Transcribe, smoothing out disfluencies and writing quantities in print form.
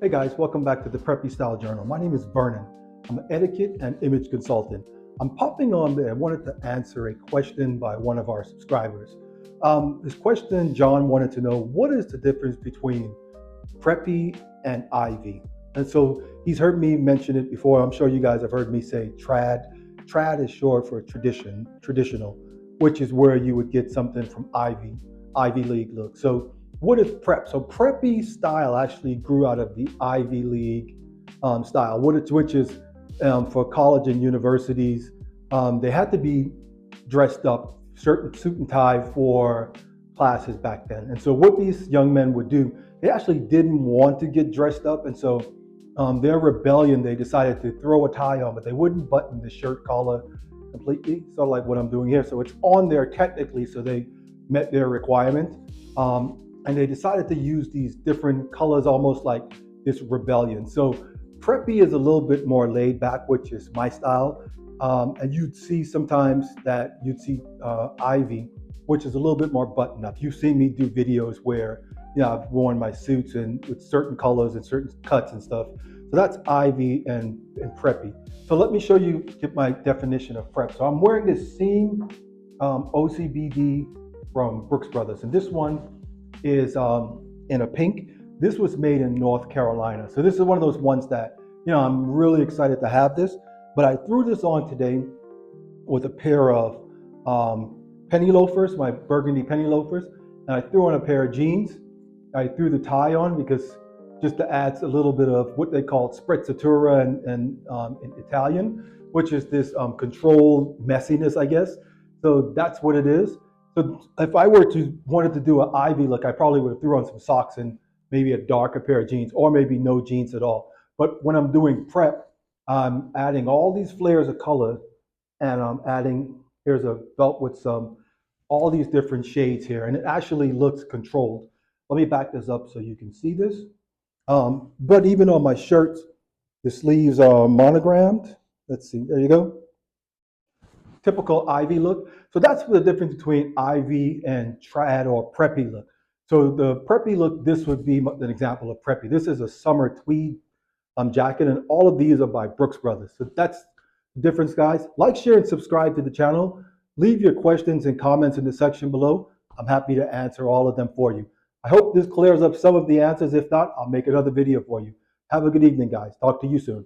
Hey guys, welcome back to the Preppy Style Journal. My name is Vernon. I'm an etiquette and image consultant. I'm popping on there. I wanted to answer a question by one of our subscribers. This question, John wanted to know, what is the difference between Preppy and Ivy? And so he's heard me mention it before. I'm sure you guys have heard me say trad. Trad is short for traditional, which is where you would get something from Ivy League look. So what is prep? So preppy style actually grew out of the Ivy League style, which is for college and universities. They had to be dressed up, certain suit and tie for classes back then. And so what these young men would do, they actually didn't want to get dressed up. And so their rebellion, they decided to throw a tie on, but they wouldn't button the shirt collar completely. So like what I'm doing here. So it's on there technically, so they met their requirement. And they decided to use these different colors, almost like this rebellion. So preppy is a little bit more laid back, which is my style. And you'd see sometimes that you'd see Ivy, which is a little bit more buttoned up. You've seen me do videos where I've worn my suits and with certain colors and certain cuts and stuff. So that's Ivy and preppy. So let me show you, get my definition of prep. So I'm wearing this seam OCBD from Brooks Brothers, and this one is in a pink. This was made in North Carolina. So this is one of those ones that, I'm really excited to have this, but I threw this on today with a pair of penny loafers, my burgundy penny loafers, and I threw on a pair of jeans. I threw the tie on because just to add a little bit of what they call sprezzatura in Italian, which is this controlled messiness, I guess. So that's what it is. So if I wanted to do an Ivy look, I probably would have threw on some socks and maybe a darker pair of jeans, or maybe no jeans at all. But when I'm doing prep, I'm adding all these flares of color, and I'm adding, here's a belt with all these different shades here, and it actually looks controlled. Let me back this up so you can see this. But even on my shirts, the sleeves are monogrammed. Let's see, there you go. Typical Ivy look. So that's the difference between Ivy and trad or preppy look. So the preppy look, this would be an example of preppy. This is a summer tweed jacket, and all of these are by Brooks Brothers. So that's the difference, guys. Like, share, and subscribe to the channel. Leave your questions and comments in the section below. I'm happy to answer all of them for you. I hope this clears up some of the answers. If not, I'll make another video for you. Have a good evening, guys. Talk to you soon.